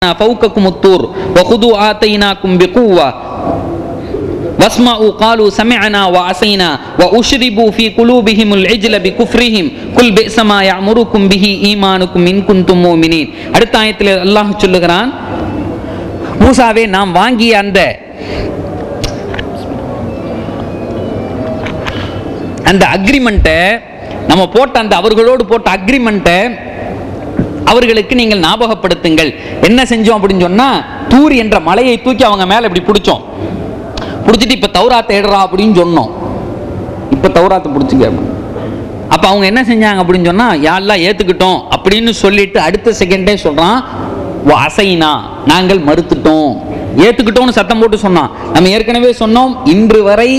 فوقكم الطور وخذوا آتيناكم بقوة واسمعوا قالوا سمعنا وعصينا وأشربوا في قلوبهم العجل بكفرهم قل بئس ما يأمركم به إيمانكم إن كنتم مؤمنين. அடுத்த ஆயத்தில் அல்லாஹ் சொல்லுகிறான், மூசாவே நாம் வாங்கிய அந்த அக்ரிமெண்ட்டை நம்ம போட்ட அவர்களோடு போட்ட அக்ரிமெண்ட்டை அவர்களுக்கு நீங்கள் ஞாபகப்படுத்துங்கள். என்ன செஞ்சோம் அப்படின்னு சொன்னா, தூர் என்ற மலையை தூக்கி அவங்க மேல இப்படி பிடிச்சிட்டு இப்ப தௌராத்தை எடுறா அப்படின்னு சொன்னோம். இப்ப தௌராத்தை பிடிச்சிக்க. அப்ப அவங்க என்ன செஞ்சாங்க அப்படின்னு சொன்னா, யாரெல்லாம் ஏத்துக்கிட்டோம் அப்படின்னு சொல்லிட்டு அடுத்த செகண்டே சொல்றான், அசைனா நாங்கள் மறுத்துட்டோம். ஏத்துக்கிட்டோம்னு சத்தம் போட்டு சொன்னான். நம்ம ஏற்கனவே சொன்னோம், இன்று வரை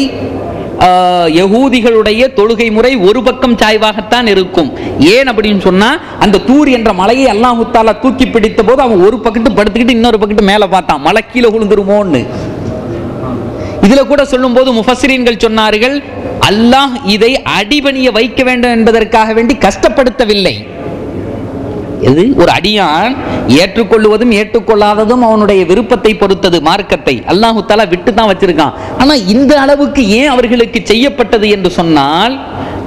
யகூதிகளுடைய தொழுகை முறை ஒரு பக்கம் சாய்வாகத்தான் இருக்கும். ஏன் அப்படின்னு சொன்னா, அந்த தூர் என்ற மலையை அல்லாஹ் தஆலா தூக்கி பிடித்த போது அவன் ஒரு பக்கத்து படுத்துக்கிட்டு இன்னொரு பக்கத்து மேல பார்த்தான், மலை கீழே விழுந்துருமோன்னு. இதுல கூட சொல்லும் போது முஃபஸ்ஸிரீன்கள் சொன்னார்கள், அல்லாஹ் இதை அடிபணிய வைக்க வேண்டும் என்பதற்காக வேண்டி கஷ்டப்படுத்தவில்லை. இது ஒரு அடியான் ஏற்றுக்கொள்வதும் ஏற்றுக்கொள்ளாததும் அவனுடைய விருப்பத்தை பொறுத்தது. மார்க்கத்தை அல்லாஹு தஆலா விட்டு தான் வச்சிருக்கான். ஆனா இந்த அளவுக்கு ஏன் அவர்களுக்கு செய்யப்பட்டது என்று சொன்னால்,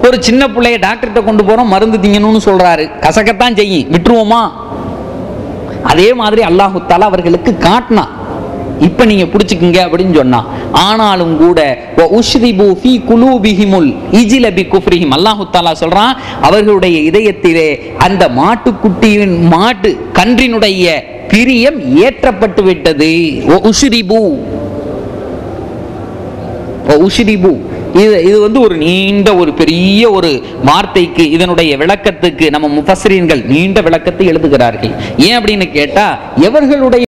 ஒரு சின்ன பிள்ளைய டாக்டர்கிட்ட கொண்டு போறோம், மருந்து திங்கணும்னு சொல்றாரு, கசக்கத்தான் செய்யும், விட்டுருவோமா? அதே மாதிரி அல்லாஹு தஆலா அவர்களுக்கு காட்டினா, இப்ப நீங்க பிடிச்சுக்குங்க அப்படின்னு சொன்னா. ஆனாலும் கூட அல்லாஹு தஆலா சொல்றான், அவர்களுடைய இதயத்திலே அந்த மாட்டுக்குட்டியின் கன்றினுடைய பிரியம் ஏற்றப்பட்டு விட்டது. இது ஒரு நீண்ட ஒரு பெரிய ஒரு வார்த்தைக்கு, இதனுடைய விளக்கத்துக்கு நம்ம முஃபஸ்ஸிரீன்கள் நீண்ட விளக்கத்தை எழுதுகிறார்கள். ஏன் அப்படின்னு கேட்டா, எவர்களுடைய